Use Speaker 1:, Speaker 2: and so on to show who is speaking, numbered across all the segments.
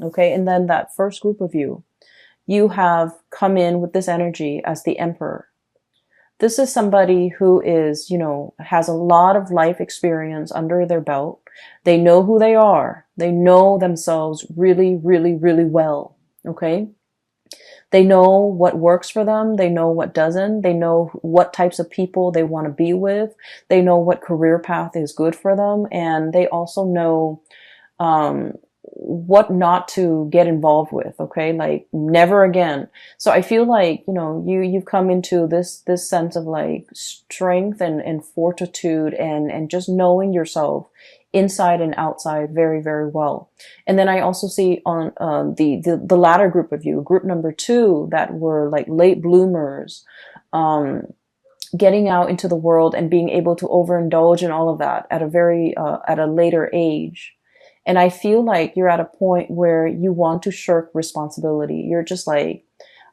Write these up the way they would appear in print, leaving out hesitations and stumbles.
Speaker 1: Okay. And then that first group of you have come in with this energy as the Emperor. This is somebody who is, has a lot of life experience under their belt. They know who they are. They know themselves really, really, really well. Okay. They know what works for them. They know what doesn't. They know what types of people they want to be with. They know what career path is good for them. And they also know, what not to get involved with. Okay. Like never again. So I feel like, you've come into this sense of like strength and fortitude and just knowing yourself inside and outside very, very well. And then I also see on the latter group of you, group number 2, that were like late bloomers, getting out into the world and being able to overindulge in all of that at at a later age. And I feel like you're at a point where you want to shirk responsibility. You're just like,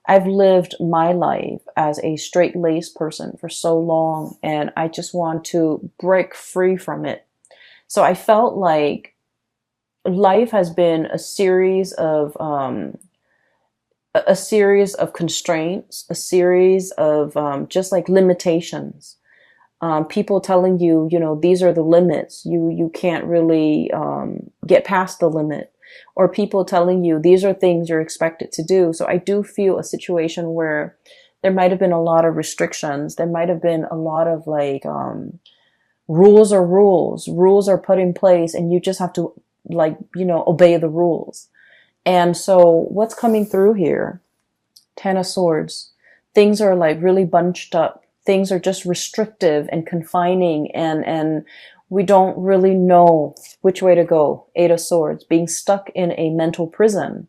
Speaker 1: I've lived my life as a straight-laced person for so long, and I just want to break free from it. So I felt like life has been a series of constraints, a series of just like limitations. People telling you, these are the limits. You can't really get past the limit. Or people telling you these are things you're expected to do. So I do feel a situation where there might have been a lot of restrictions. There might have been a lot of like rules are rules. Rules are put in place, and you just have to obey the rules. And so what's coming through here? 10 of Swords. Things are like really bunched up. Things are just restrictive and confining, and we don't really know which way to go. 8 of Swords, being stuck in a mental prison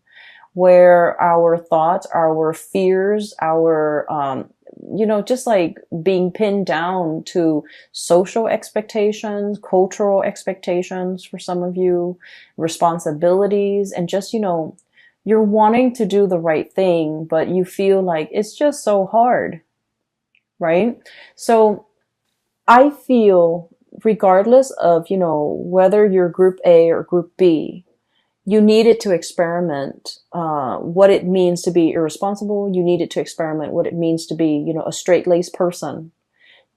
Speaker 1: where our thoughts, our fears, our, just like being pinned down to social expectations, cultural expectations for some of you, responsibilities, and just, you're wanting to do the right thing, but you feel like it's just so hard, right? So I feel regardless of, whether you're group A or group B, you needed to experiment what it means to be irresponsible. You needed to experiment what it means to be, a straight-laced person,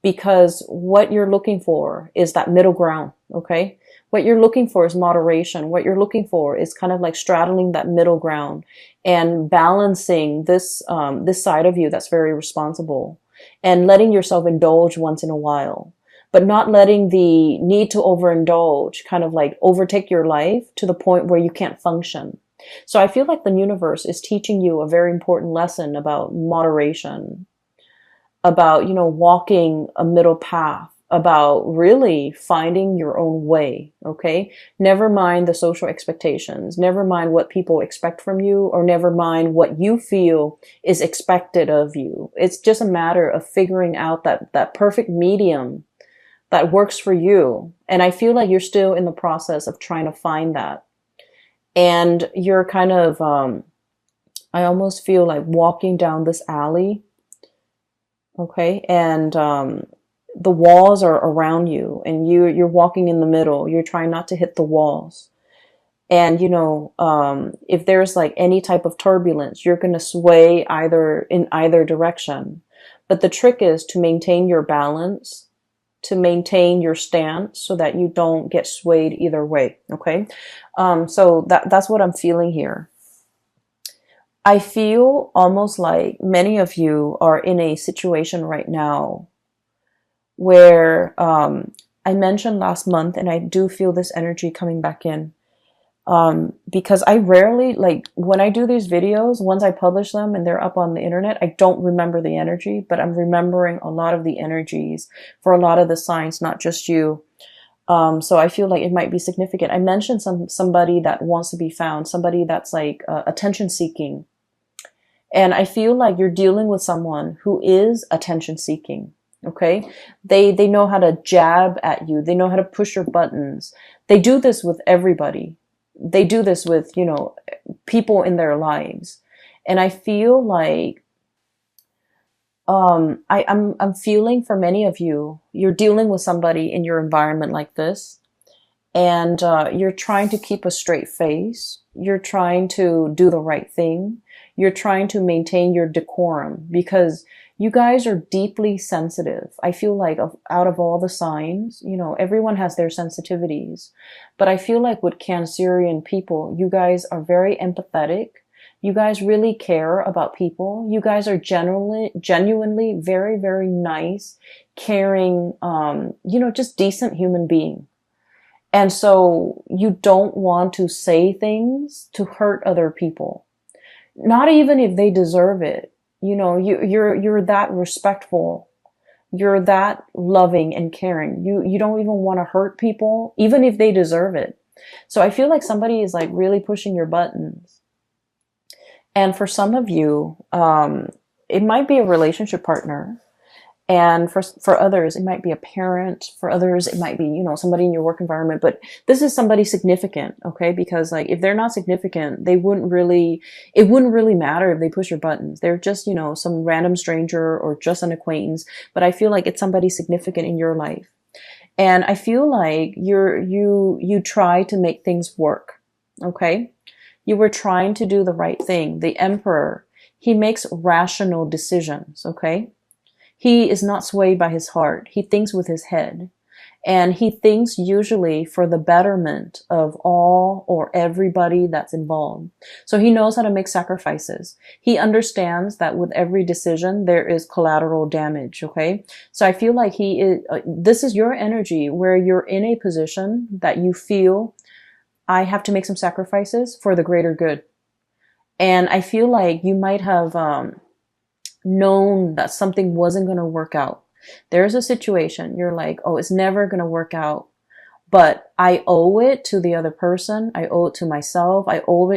Speaker 1: because what you're looking for is that middle ground. Okay. What you're looking for is moderation. What you're looking for is kind of like straddling that middle ground and balancing this side of you that's very responsible, and letting yourself indulge once in a while, but not letting the need to overindulge kind of like overtake your life to the point where you can't function. So I feel like the universe is teaching you a very important lesson about moderation, about, walking a middle path, about really finding your own way. Okay. Never mind the social expectations. Never mind what people expect from you, or never mind what you feel is expected of you. It's just a matter of figuring out that perfect medium that works for you. And I feel like you're still in the process of trying to find that. And you're kind of, I almost feel like walking down this alley. Okay. And, the walls are around you, and you're walking in the middle. You're trying not to hit the walls. And, if there's like any type of turbulence, you're going to sway in either direction. But the trick is to maintain your balance, to maintain your stance so that you don't get swayed either way. Okay. So that's what I'm feeling here. I feel almost like many of you are in a situation right now where, I mentioned last month, and I do feel this energy coming back in, because I rarely, like when I do these videos, once I publish them and they're up on the internet, I don't remember the energy, but I'm remembering a lot of the energies for a lot of the signs, not just you. So I feel like it might be significant. I mentioned somebody that wants to be found, somebody that's like attention seeking. And I feel like you're dealing with someone who is attention seeking. Okay. They know how to jab at you. They know how to push your buttons. They do this with everybody. They do this with, people in their lives. And I feel like, I'm feeling for many of you, you're dealing with somebody in your environment like this. and you're trying to keep a straight face. You're trying to do the right thing. You're trying to maintain your decorum because you guys are deeply sensitive. I feel like out of all the signs, everyone has their sensitivities, but I feel like with Cancerian people, you guys are very empathetic. You guys really care about people. You guys are genuinely very, very nice, caring, just decent human being. And so you don't want to say things to hurt other people, not even if they deserve it. You're that respectful. You're that loving and caring. You don't even want to hurt people, even if they deserve it. So I feel like somebody is like really pushing your buttons. And for some of you, it might be a relationship partner. And for others, it might be a parent. For others, it might be, somebody in your work environment. But this is somebody significant, okay? Because like, if they're not significant, it wouldn't really matter if they push your buttons. They're just, some random stranger or just an acquaintance. But I feel like it's somebody significant in your life. And I feel like you try to make things work, okay? You were trying to do the right thing. The Emperor, he makes rational decisions, okay? He is not swayed by his heart. He thinks with his head. And he thinks usually for the betterment of all or everybody that's involved. So he knows how to make sacrifices. He understands that with every decision, there is collateral damage, okay? So I feel like this is your energy where you're in a position that you feel, I have to make some sacrifices for the greater good. And I feel like you might have, known that something wasn't going to work out. There's a situation you're like, oh, it's never going to work out, but I owe it to the other person. I owe it to myself. I owe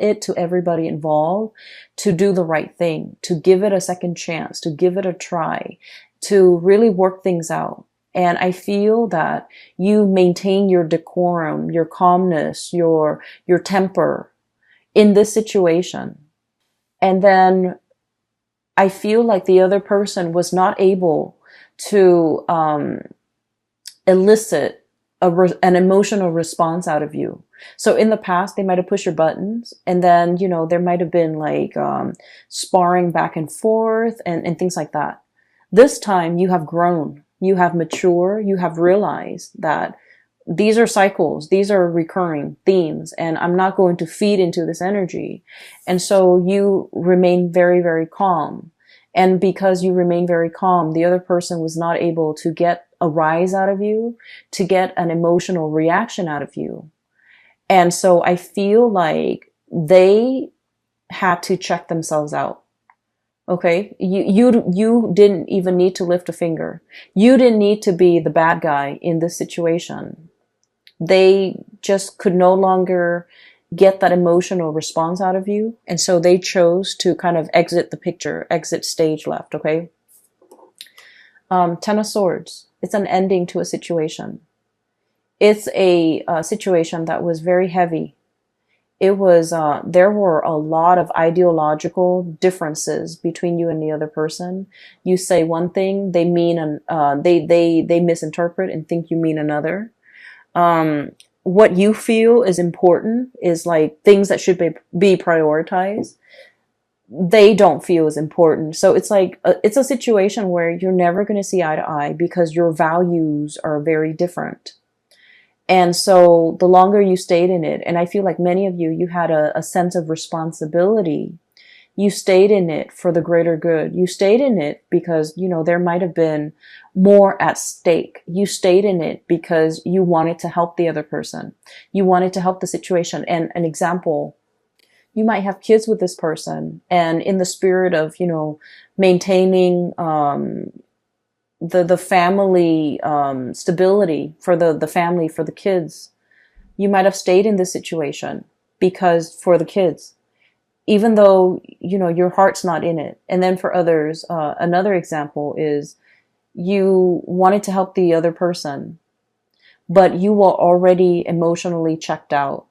Speaker 1: it to everybody involved to do the right thing, to give it a second chance, to give it a try, to really work things out. And I feel that you maintain your decorum, your calmness, your temper in this situation. And then I feel like the other person was not able to elicit an emotional response out of you. So in the past, they might have pushed your buttons, and then, there might have been like sparring back and forth and things like that. This time, you have grown, you have matured, you have realized that these are cycles, these are recurring themes, and I'm not going to feed into this energy. And so you remain very, very calm. And because you remain very calm, the other person was not able to get a rise out of you, to get an emotional reaction out of you. And so I feel like they had to check themselves out. Okay, you didn't even need to lift a finger. You didn't need to be the bad guy in this situation. They just could no longer get that emotional response out of you. And so they chose to kind of exit the picture, exit stage left, okay? Ten of Swords. It's an ending to a situation. It's a situation that was very heavy. It was, there were a lot of ideological differences between you and the other person. You say one thing, they mean, they misinterpret and think you mean another. What you feel is important is like things that should be prioritized. They don't feel as important. So it's like, it's a situation where you're never going to see eye to eye because your values are very different. And so the longer you stayed in it, and I feel like many of you had a sense of responsibility. You stayed in it for the greater good. You stayed in it because, there might have been more at stake. You stayed in it because you wanted to help the other person. You wanted to help the situation. And an example, you might have kids with this person, and in the spirit of, maintaining, the family stability for the family, for the kids, you might have stayed in this situation because for the kids, even though your heart's not in it. And then for others, another example is you wanted to help the other person, but you were already emotionally checked out.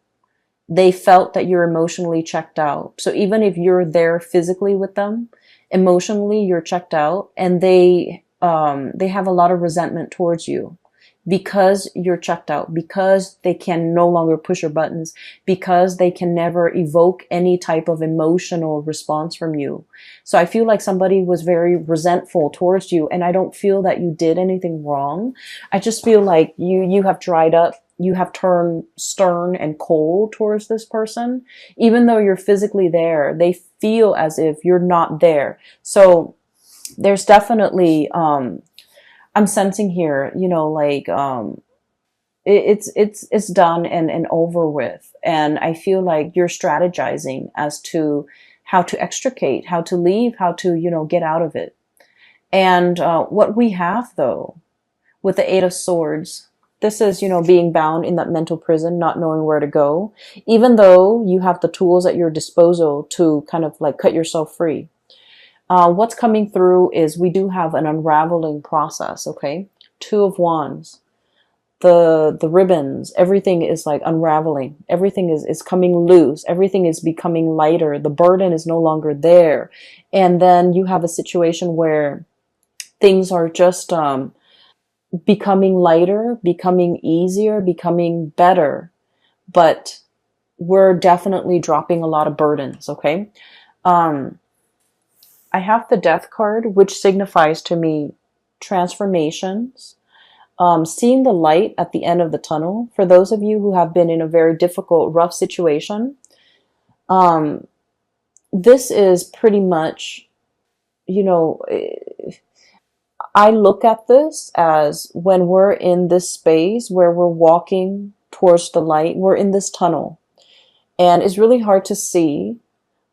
Speaker 1: They felt that you're emotionally checked out. So even if you're there physically with them, emotionally you're checked out, and they have a lot of resentment towards you. because you're checked out, because they can no longer push your buttons, because they can never evoke any type of emotional response from you. So I feel like somebody was very resentful towards you, and I don't feel that you did anything wrong. I just feel like you have dried up. You have turned stern and cold towards this person. Even though you're physically there, they feel as if you're not there. So there's definitely, I'm sensing here, like, it's done and over with. And I feel like you're strategizing as to how to extricate, how to leave, how to, get out of it. And what we have, though, with the Eight of Swords, this is, being bound in that mental prison, not knowing where to go, even though you have the tools at your disposal to kind of like cut yourself free. What's coming through is we do have an unraveling process, okay? Two of Wands. The ribbons, everything is like unraveling. Everything is coming loose. Everything is becoming lighter. The burden is no longer there. And then you have a situation where things are just becoming lighter, becoming easier, becoming better. But we're definitely dropping a lot of burdens, okay? I have the Death card, which signifies to me transformations, seeing the light at the end of the tunnel. For those of you who have been in a very difficult, rough situation, this is pretty much, I look at this as when we're in this space where we're walking towards the light, we're in this tunnel, and it's really hard to see.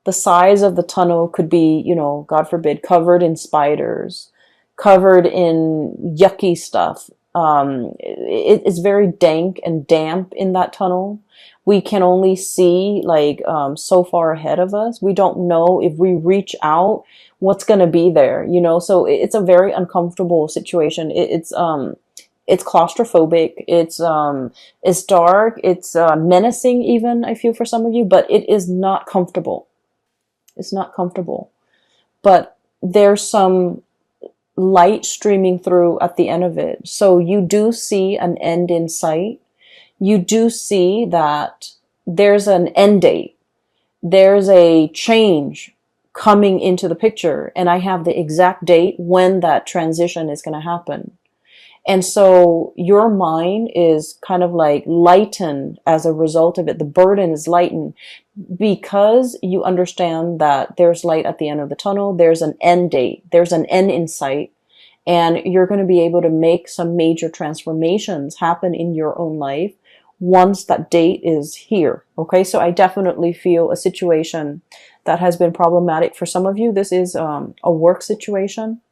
Speaker 1: The size of the tunnel could be, God forbid, covered in spiders, covered in yucky stuff. It's very dank and damp in that tunnel. We can only see like so far ahead of us. We don't know if we reach out what's going to be there, so it's a very uncomfortable situation. It's claustrophobic. It's dark. It's menacing even, I feel, for some of you, but it is not comfortable. It's not comfortable, but there's some light streaming through at the end of it. So you do see an end in sight. You do see that there's an end date. There's a change coming into the picture, and I have the exact date when that transition is going to happen. And so your mind is kind of like lightened as a result of it. The burden is lightened because you understand that there's light at the end of the tunnel. There's an end date. There's an end in sight. And you're going to be able to make some major transformations happen in your own life once that date is here. Okay, so I definitely feel a situation that has been problematic for some of you. This is a work situation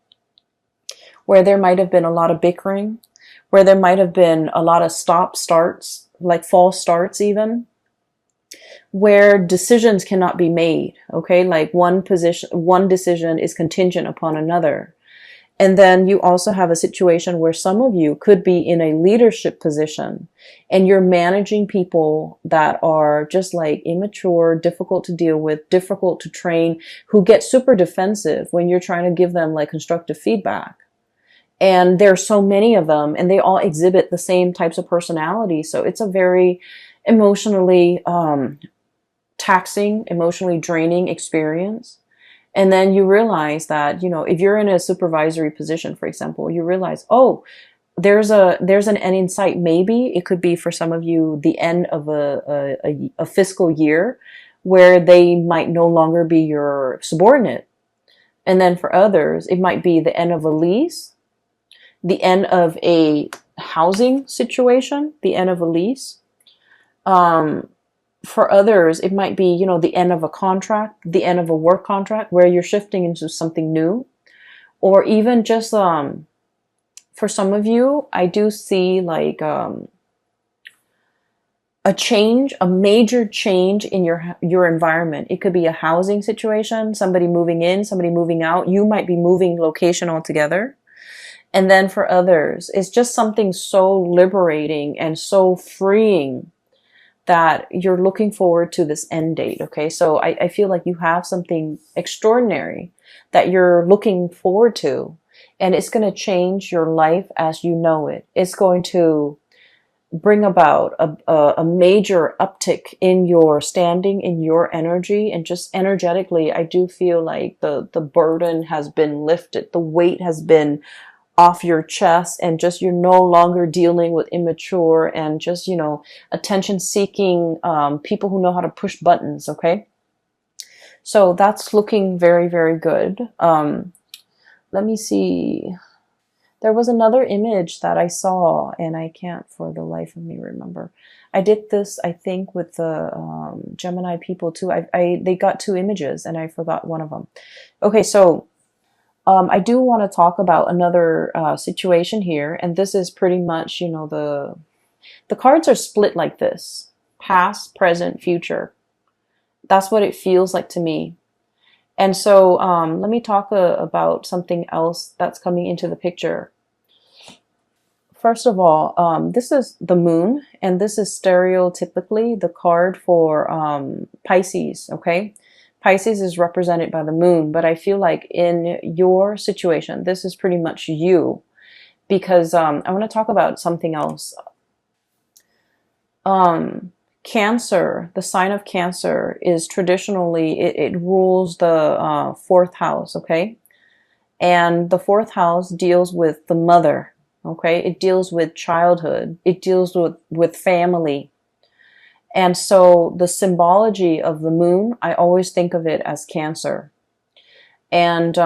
Speaker 1: where there might have been a lot of bickering, where there might have been a lot of stop-starts, like false starts even, where decisions cannot be made, okay? Like one decision is contingent upon another. And then you also have a situation where some of you could be in a leadership position and you're managing people that are just like immature, difficult to deal with, difficult to train, who get super defensive when you're trying to give them like constructive feedback. And there are so many of them, and they all exhibit the same types of personality. So it's a very emotionally taxing, emotionally draining experience. And then you realize that, if you're in a supervisory position, for example, you realize, oh, there's an end in sight. Maybe it could be for some of you the end of a fiscal year where they might no longer be your subordinate. And then for others, it might be the end of a lease, the end of a housing situation, the end of a lease. For others, it might be, the end of a contract, the end of a work contract where you're shifting into something new. Or even just, for some of you, I do see like a change, a major change in your environment. It could be a housing situation, somebody moving in, somebody moving out. You might be moving location altogether. And then for others, it's just something so liberating and so freeing that you're looking forward to this end date. Okay, so I feel like you have something extraordinary that you're looking forward to. and it's going to change your life as you know it. It's going to bring about a major uptick in your standing, in your energy, and just energetically, I do feel like the burden has been lifted, the weight has been off your chest, and just you're no longer dealing with immature and just, attention seeking people who know how to push buttons. Okay. So that's looking very, very good. Let me see. There was another image that I saw, and I can't for the life of me remember. I did this, I think, with the Gemini people too. They got two images, and I forgot one of them. Okay, so I do want to talk about another situation here, and this is pretty much, the cards are split like this: past, present, future. That's what it feels like to me. And so let me talk about something else that's coming into the picture. First of all, this is the moon, and this is stereotypically the card for Pisces, okay? Pisces is represented by the moon, but I feel like in your situation, this is pretty much you, because I want to talk about something else. Cancer, the sign of Cancer is traditionally, it rules the fourth house, okay? And the fourth house deals with the mother, okay? It deals with childhood. It deals with family. And so the symbology of the moon, I always think of it as Cancer. And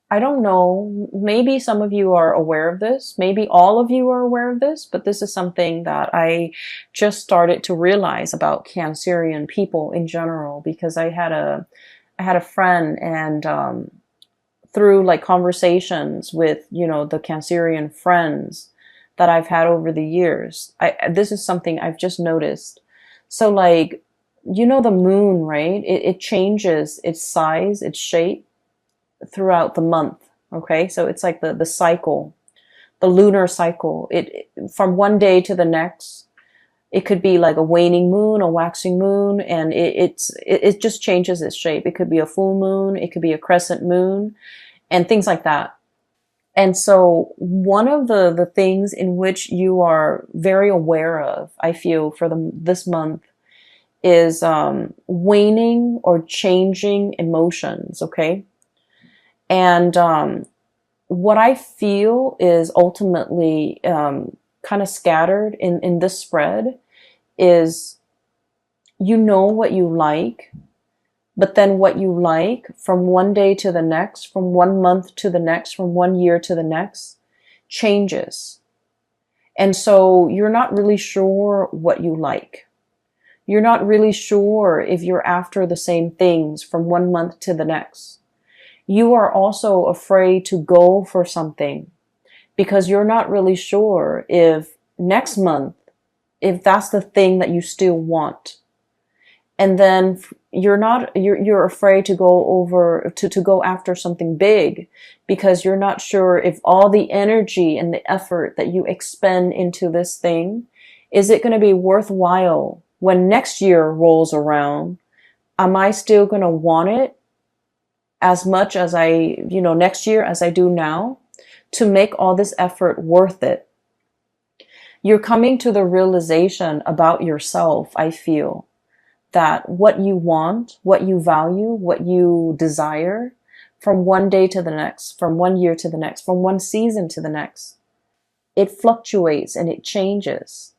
Speaker 1: I don't know, maybe some of you are aware of this. Maybe all of you are aware of this, but this is something that I just started to realize about Cancerian people in general, because I had a friend, and through like conversations with, the Cancerian friends that I've had over the years, this is something I've just noticed. So like, the moon, right? It changes its size, its shape throughout the month. Okay. So it's like the cycle, the lunar cycle. It from one day to the next, it could be like a waning moon, a waxing moon, and it just changes its shape. It could be a full moon, it could be a crescent moon, and things like that. And so one of the things in which you are very aware of, I feel, for this month is waning or changing emotions. Okay. And what I feel is ultimately kind of scattered in this spread is, what you like, but then what you like from one day to the next, from 1 month to the next, from 1 year to the next, changes. And so you're not really sure what you like. You're not really sure if you're after the same things from 1 month to the next. You are also afraid to go for something because you're not really sure if next month, if that's the thing that you still want. And then you're afraid to go after something big because you're not sure if all the energy and the effort that you expend into this thing, is it going to be worthwhile when next year rolls around? Am I still going to want it as much as next year as I do now, to make all this effort worth it? You're coming to the realization about yourself, I feel, that what you want, what you value, what you desire, from one day to the next, from 1 year to the next, from one season to the next, it fluctuates and it changes.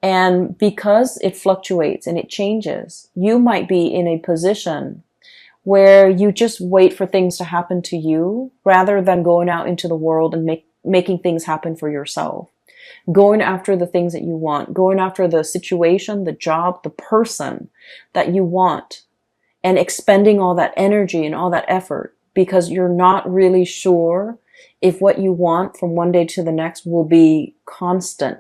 Speaker 1: And because it fluctuates and it changes, you might be in a position where you just wait for things to happen to you rather than going out into the world and making things happen for yourself. Going after the things that you want, going after the situation, the job, the person that you want, and expending all that energy and all that effort because you're not really sure if what you want from one day to the next will be constant.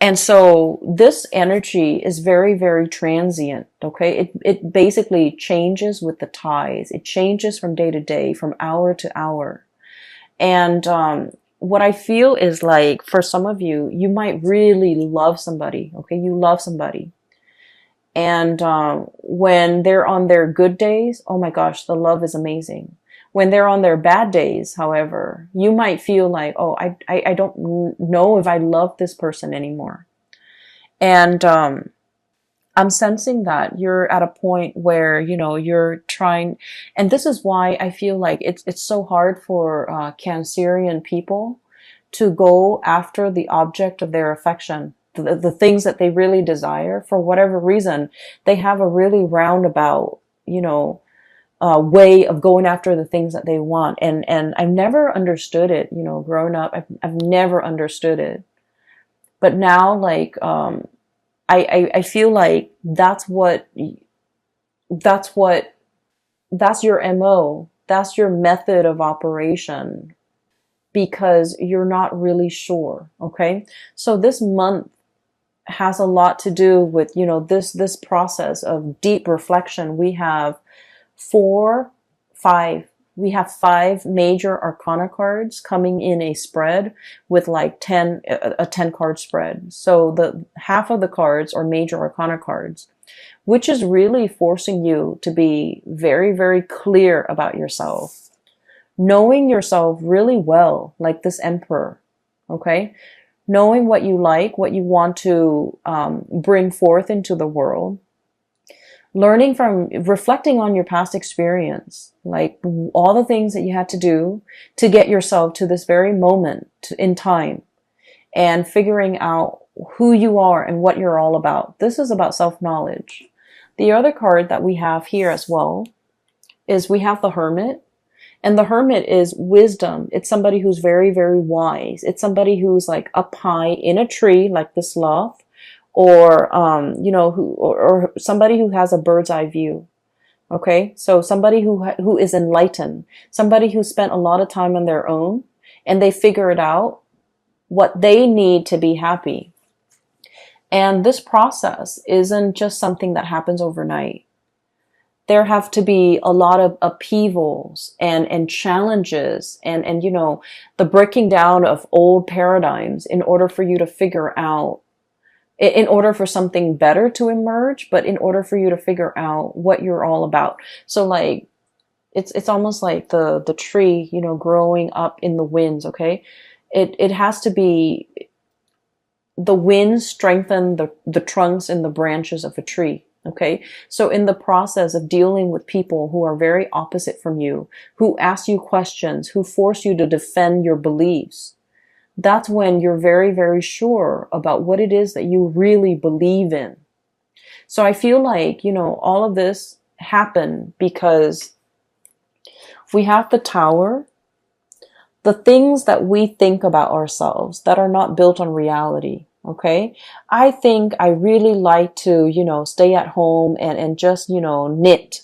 Speaker 1: And so this energy is very, very transient, okay? It basically changes with the tides. It changes from day to day, from hour to hour. And what I feel is like, for some of you, you might really love somebody, okay? You love somebody. And when they're on their good days, oh my gosh, the love is amazing. When they're on their bad days, however, you might feel like, oh, I don't know if I love this person anymore. And I'm sensing that you're at a point where, you're trying, and this is why I feel like it's so hard for Cancerian people to go after the object of their affection, the things that they really desire. For whatever reason, they have a really roundabout, way of going after the things that they want. And I've never understood it, growing up. I've never understood it. But now, like, I feel like that's your MO. That's your method of operation, because you're not really sure. Okay. So this month has a lot to do with, this process of deep reflection. We have we have 5 major arcana cards coming in a spread with like a 10 card spread. So the half of the cards are major arcana cards, which is really forcing you to be very, very clear about yourself, knowing yourself really well, like this emperor. Okay. Knowing what you like, what you want to bring forth into the world. Learning from, reflecting on your past experience, like all the things that you had to do to get yourself to this very moment in time, and figuring out who you are and what you're all about. This is about self-knowledge. The other card that we have here as well is we have the Hermit. And the Hermit is wisdom. It's somebody who's very, very wise. It's somebody who's like up high in a tree, like the sloth, or or somebody who has a bird's eye view. Okay, so somebody who is enlightened, somebody who spent a lot of time on their own, and they figured out what they need to be happy. And this process isn't just something that happens overnight. There have to be a lot of upheavals and challenges and the breaking down of old paradigms in order for you to figure out, in order for something better to emerge, but in order for you to figure out what you're all about. So like, it's almost like the tree, growing up in the winds. Okay. It has to be, the winds strengthen the trunks and the branches of a tree. Okay. So in the process of dealing with people who are very opposite from you, who ask you questions, who force you to defend your beliefs, that's when you're very, very sure about what it is that you really believe in. So I feel like, all of this happened because we have the Tower, the things that we think about ourselves that are not built on reality. Okay. I think I really like to, stay at home and just, knit.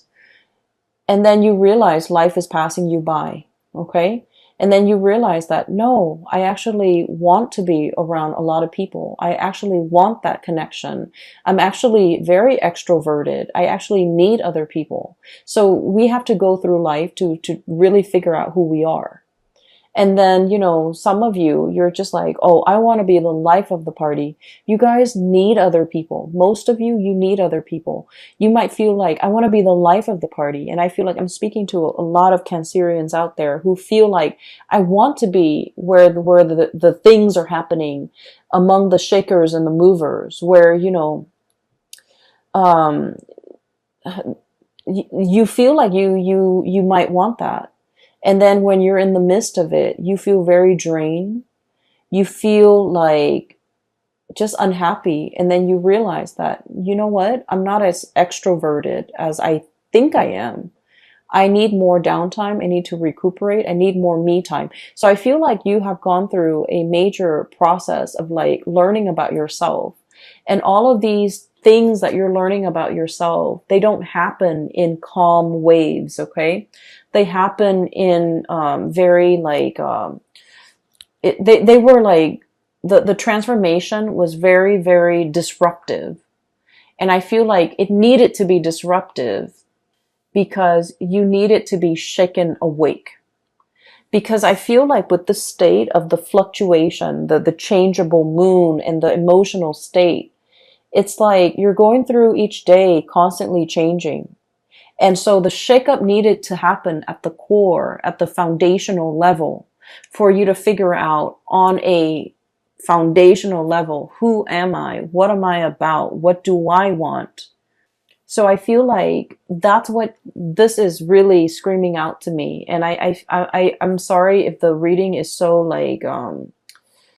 Speaker 1: And then you realize life is passing you by. Okay. And then you realize that, no, I actually want to be around a lot of people. I actually want that connection. I'm actually very extroverted. I actually need other people. So we have to go through life to really figure out who we are. And then, some of you're just like, oh, I want to be the life of the party. You guys need other people. Most of you need other people. You might feel like, I want to be the life of the party. And I feel like I'm speaking to a lot of Cancerians out there who feel like, I want to be where the things are happening, among the shakers and the movers, where, you feel like you might want that. And then when you're in the midst of it, you feel very drained. You feel like just unhappy. And then you realize that, you know what? I'm not as extroverted as I think I am. I need more downtime. I need to recuperate. I need more me time. So I feel like you have gone through a major process of like learning about yourself. And all of these things that you're learning about yourself, they don't happen in calm waves. Okay. They happen in very like they were like the transformation was very, very disruptive, and I feel like it needed to be disruptive because you needed to be shaken awake. Because I feel like with the state of the fluctuation, the changeable moon and the emotional state, it's like you're going through each day constantly changing. And so the shakeup needed to happen at the core, at the foundational level, for you to figure out on a foundational level, who am I? What am I about? What do I want? So I feel like that's what this is really screaming out to me. And I'm sorry if the reading is so like,